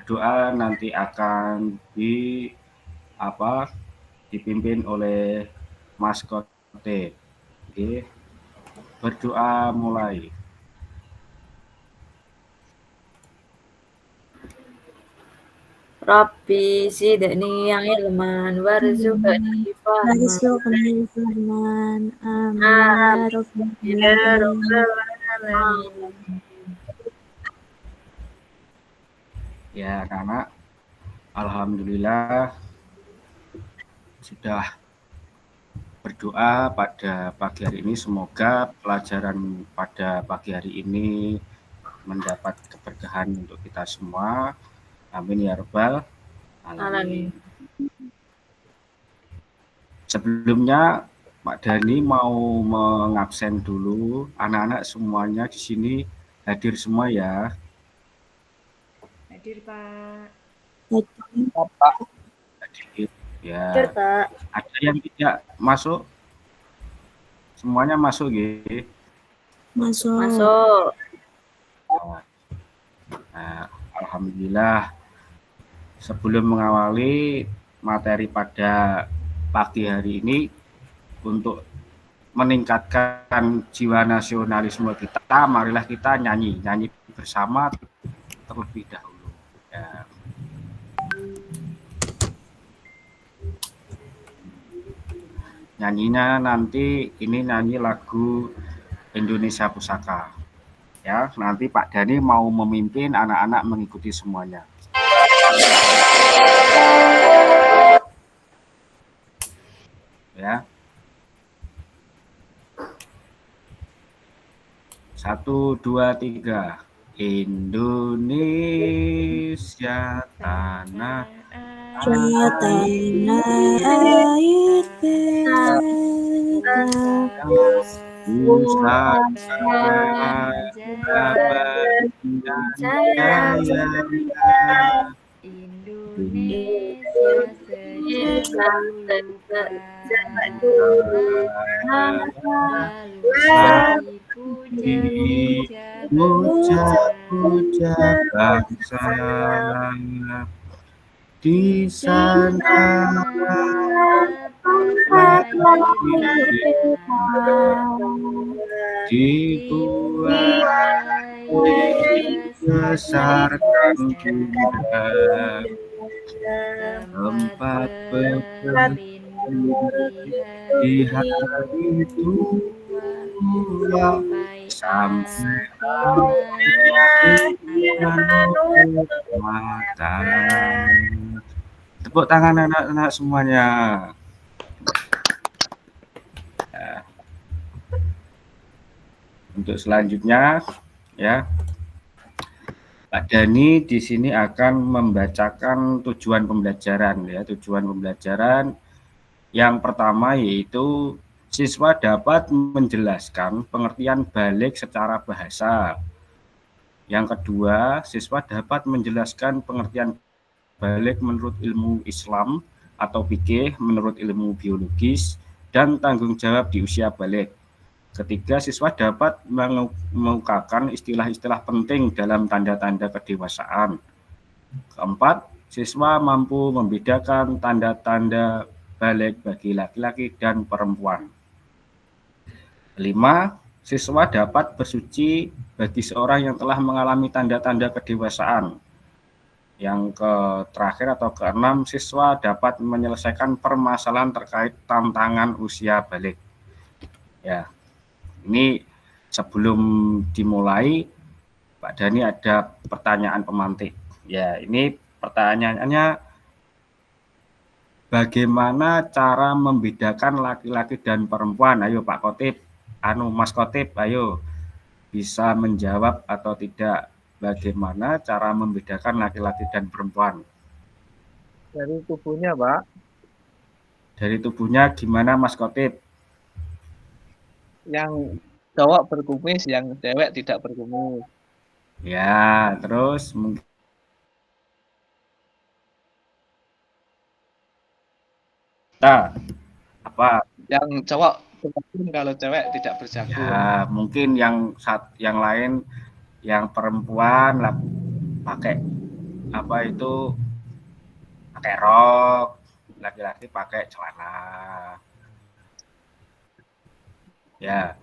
berdoa nanti akan dipimpin oleh Mas Kotip. Oke, berdoa mulai. Rabbi zidni ilman warzuqni fahman. warzuqni fahman. Amin ya rabbal Ya alamin. Rabbal Alamin. Ya, anak-anak, alhamdulillah sudah berdoa pada pagi hari ini. Semoga pelajaran pada pagi hari ini mendapat keberkahan untuk kita semua. Amin ya rabbal alamin. Sebelumnya Pak Dani mau mengabsen dulu. Anak-anak semuanya di sini hadir semua ya. Hadir, Pak. Hadir ya. Hadir, Pak. Ada yang tidak masuk? Semuanya masuk ya. Masuk. Nah, alhamdulillah. Sebelum mengawali materi pada pagi hari ini, untuk meningkatkan jiwa nasionalisme kita, marilah kita nyanyi bersama terlebih dahulu. Ya. Nyanyinya nanti ini nyanyi lagu Indonesia Pusaka. Ya, nanti Pak Dani mau memimpin anak-anak mengikuti semuanya. Ya. 1, 2, 3. Indonesia tanah air beta Pusaka jaya Indonesia selalu puja bangsa di sana dibuat besarkan kita tempat di hari tua sampai kekuatan. Tepuk tangan anak-anak semuanya. Ya. Untuk selanjutnya ya, Pak Dani di sini akan membacakan tujuan pembelajaran ya. Tujuan pembelajaran yang pertama yaitu siswa dapat menjelaskan pengertian balik secara bahasa. Yang kedua, siswa dapat menjelaskan pengertian balik menurut ilmu Islam atau fikih menurut ilmu biologis dan tanggung jawab di usia balik. Ketiga, siswa dapat mengemukakan istilah-istilah penting dalam tanda-tanda kedewasaan. Keempat, siswa mampu membedakan tanda-tanda balik bagi laki-laki dan perempuan. 5, siswa dapat bersuci bagi seorang yang telah mengalami tanda-tanda kedewasaan. Yang terakhir atau keenam, siswa dapat menyelesaikan permasalahan terkait tantangan usia balik. Ya. Ini sebelum dimulai, Pak Dani ada pertanyaan pemantik. Ya, ini pertanyaannya, bagaimana cara membedakan laki-laki dan perempuan? Ayo Pak Kotip, Mas Kotip, ayo bisa menjawab atau tidak. Bagaimana cara membedakan laki-laki dan perempuan? Dari tubuhnya, Pak. Dari tubuhnya gimana Mas Kotip? Yang cowok berkumis, yang cewek tidak berkumis. Ya, terus mungkin apa? Yang cowok berjagung, kalau cewek tidak berjagung. Ya, mungkin yang lain, yang perempuan lah pakai apa itu pakai rok, laki-laki pakai celana. Ya.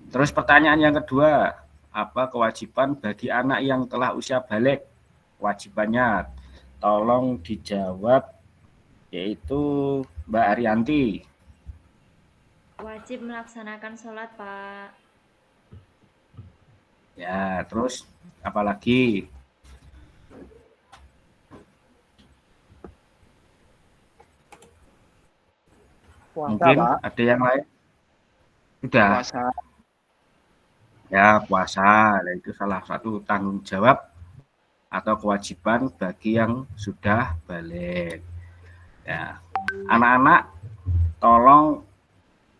Terus pertanyaan yang kedua, apa kewajiban bagi anak yang telah usia balik? Kewajibannya tolong dijawab, yaitu Mbak Arianti. Wajib melaksanakan sholat, Pak. Ya, terus apa lagi? Puasa, Mungkin Pak. ada yang lain? Sudah. Puasa. Ya, puasa. Nah, itu salah satu tanggung jawab atau kewajiban bagi yang sudah balik. Ya, anak-anak tolong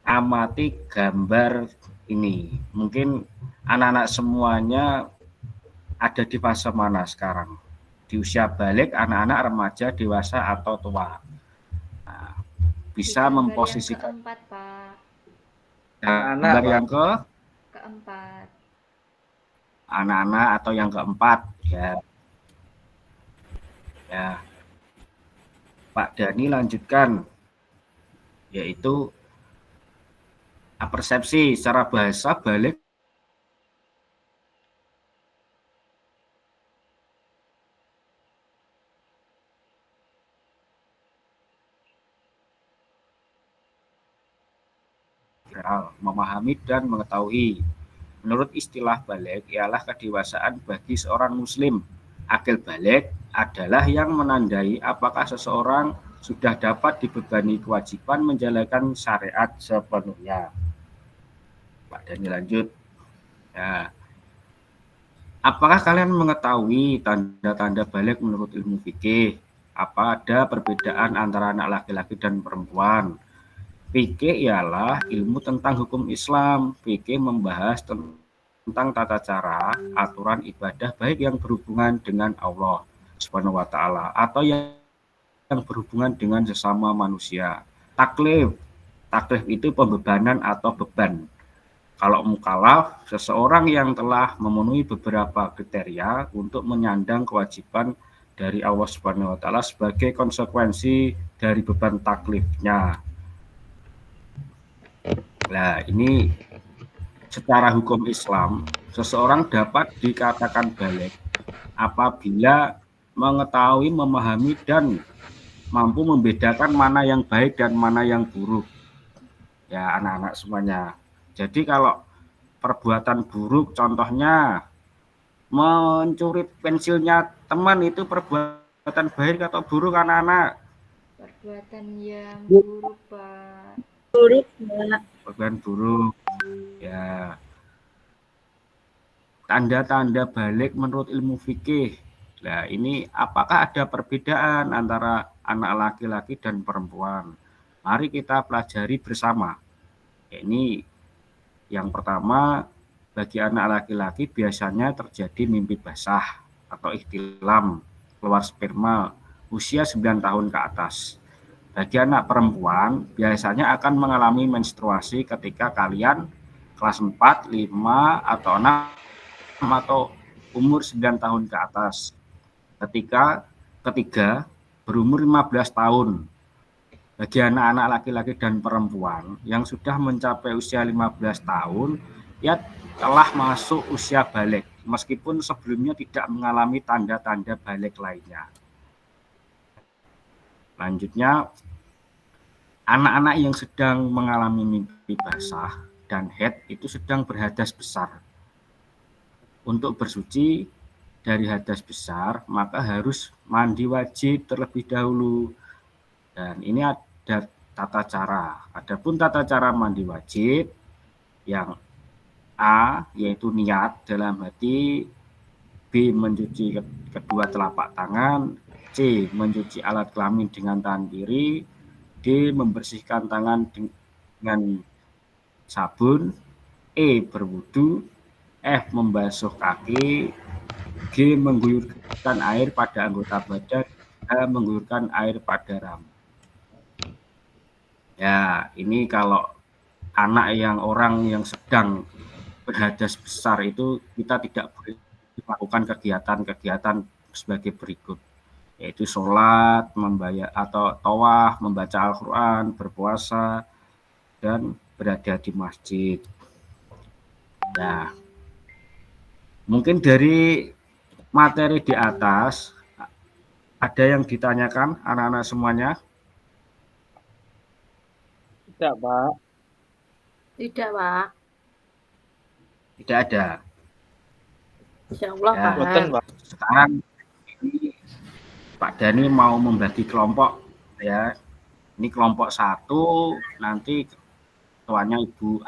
amati gambar ini. Mungkin anak-anak semuanya ada di fase mana sekarang? Di usia balik, anak-anak, remaja, dewasa, atau tua? Nah, bisa memposisikan yang keempat, Pak. gambar yang keempat. Anak-anak atau yang keempat, ya. Ya. Pak Dani lanjutkan, yaitu persepsi secara bahasa balik memahami dan mengetahui. Menurut istilah balik ialah kedewasaan bagi seorang muslim. Akil balik adalah yang menandai apakah seseorang sudah dapat dibebani kewajiban menjalankan syariat sepenuhnya. Pak Dani lanjut. Ya. Apakah kalian mengetahui tanda-tanda balik menurut ilmu fikih? Apa ada perbedaan antara anak laki-laki dan perempuan? Fikih ialah ilmu tentang hukum Islam. Fikih membahas tentang tata cara, aturan ibadah baik yang berhubungan dengan Allah Subhanahu wa taala atau yang berhubungan dengan sesama manusia. Taklif itu pembebanan atau beban. Kalau mukallaf, seseorang yang telah memenuhi beberapa kriteria untuk menyandang kewajiban dari Allah Subhanahu wa taala sebagai konsekuensi dari beban taklifnya. Nah, ini secara hukum Islam, seseorang dapat dikatakan balik apabila mengetahui, memahami, dan mampu membedakan mana yang baik dan mana yang buruk. Ya, anak-anak semuanya. Jadi kalau perbuatan buruk, contohnya mencuri pensilnya teman, itu perbuatan baik atau buruk, anak-anak? Perbuatan yang buruk, Pak. Buruk, Pak. Perbuatan buruk. Ya. Tanda-tanda balik menurut ilmu fikih. Nah, ini apakah ada perbedaan antara anak laki-laki dan perempuan? Mari kita pelajari bersama. Ini yang pertama, bagi anak laki-laki biasanya terjadi mimpi basah atau ihtilam, keluar sperma, usia 9 tahun ke atas. Bagi anak perempuan biasanya akan mengalami menstruasi ketika kalian kelas 4, 5, atau 6 atau umur 9 tahun ke atas. Ketiga berumur 15 tahun. Bagi anak-anak laki-laki dan perempuan yang sudah mencapai usia 15 tahun, ya telah masuk usia balik, meskipun sebelumnya tidak mengalami tanda-tanda balik lainnya. Lanjutnya, anak-anak yang sedang mengalami mimpi basah dan haid itu sedang berhadas besar. Untuk bersuci dari hadas besar, maka harus mandi wajib terlebih dahulu. Dan ini ada tata cara. Adapun tata cara mandi wajib yang A, yaitu niat dalam hati, B, mencuci kedua telapak tangan, C, mencuci alat kelamin dengan tangan kiri, D, membersihkan tangan dengan sabun, E, berwudu, F, membasuh kaki, G, mengguyurkan air pada anggota badan, H, mengguyurkan air pada rambut. Ya, ini kalau orang yang sedang berhadas besar itu kita tidak boleh melakukan kegiatan-kegiatan sebagai berikut. yaitu sholat, membayar atau tawaf, membaca Al-Quran, berpuasa, dan berada di masjid. Nah, mungkin dari materi di atas ada yang ditanyakan anak-anak semuanya? Tidak, Pak. Tidak, Pak. Tidak ada. Insya Allah, Ya. Boten, Pak. Pak. Sekarang ini Pak Dani mau membagi kelompok, ya. Ini kelompok 1, nanti ketuanya Ibu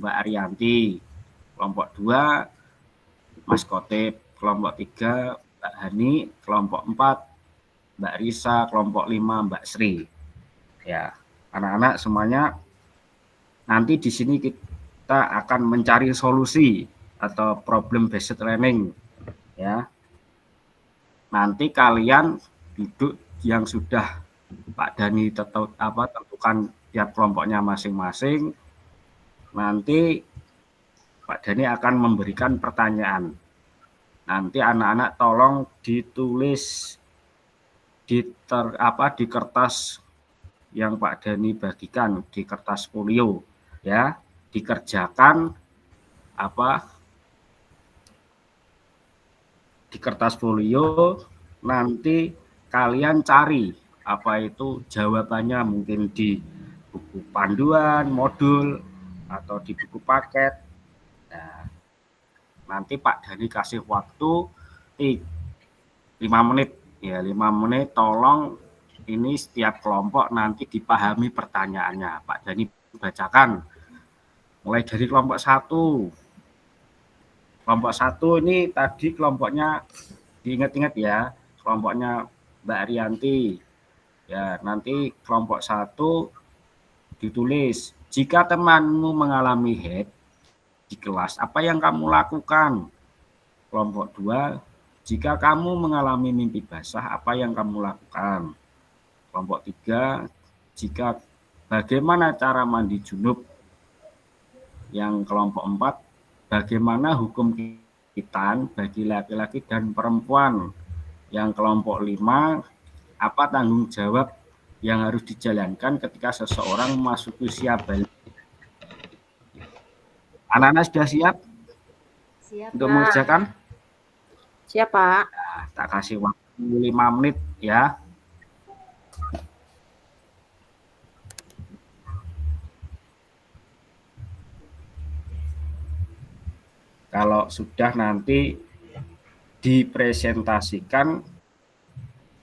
Mbak Arianti. Kelompok 2 Mas Kotip, kelompok 3 Mbak Hani, kelompok 4 Mbak Risa, kelompok 5 Mbak Sri. Ya, anak-anak semuanya nanti di sini kita akan mencari solusi atau problem based learning, ya. Nanti kalian duduk yang sudah Pak Dani tentukan tiap kelompoknya masing-masing. Nanti Pak Dani akan memberikan pertanyaan. Nanti anak-anak tolong ditulis di kertas yang Pak Dani bagikan, di kertas folio, ya, dikerjakan di kertas folio. Nanti kalian cari apa itu jawabannya, mungkin di buku panduan, modul, atau di buku paket. Nah, nanti Pak Dani kasih waktu 5 menit. Ya, 5 menit, tolong ini setiap kelompok nanti dipahami pertanyaannya. Pak Dani bacakan. Mulai dari kelompok 1. Kelompok 1 ini tadi kelompoknya diingat-ingat ya, kelompoknya Mbak Arianti. Ya, nanti kelompok 1 ditulis, jika temanmu mengalami head di kelas, apa yang kamu lakukan? Kelompok 2, jika kamu mengalami mimpi basah, apa yang kamu lakukan? Kelompok 3, bagaimana cara mandi junub? Yang kelompok 4, bagaimana hukum khitan bagi laki-laki dan perempuan? Yang kelompok 5, apa tanggung jawab yang harus dijalankan ketika seseorang memasuki usia balik? Anak-anak sudah siap? Siap, untuk Pak. mengerjakan? Siap, Pak. Nah, tak kasih waktu 5 menit ya. Kalau sudah nanti dipresentasikan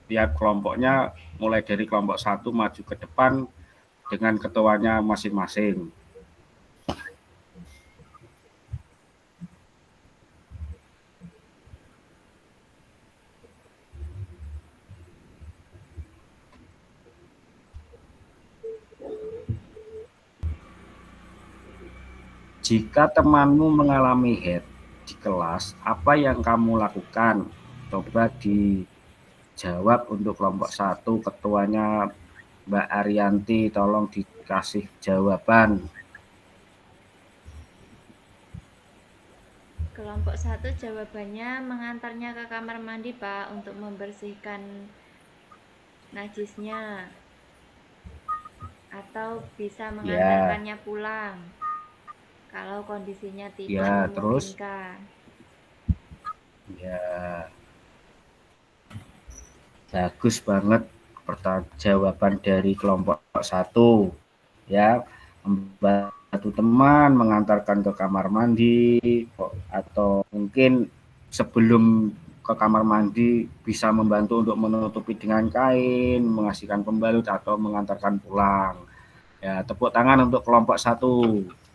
tiap kelompoknya, mulai dari kelompok 1 maju ke depan dengan ketuanya masing-masing. Jika temanmu mengalami head di kelas, apa yang kamu lakukan? Coba dijawab untuk kelompok 1, ketuanya Mbak Arianti, tolong dikasih jawaban. Kelompok 1 jawabannya mengantarnya ke kamar mandi, Pak, untuk membersihkan najisnya. Atau bisa mengantarkannya pulang. Kalau kondisinya tidak memungkinkan. Ya, bagus banget jawaban dari kelompok 1. Ya, membantu teman mengantarkan ke kamar mandi, atau mungkin sebelum ke kamar mandi bisa membantu untuk menutupi dengan kain, mengasihkan pembalut, atau mengantarkan pulang. Ya, tepuk tangan untuk kelompok 1.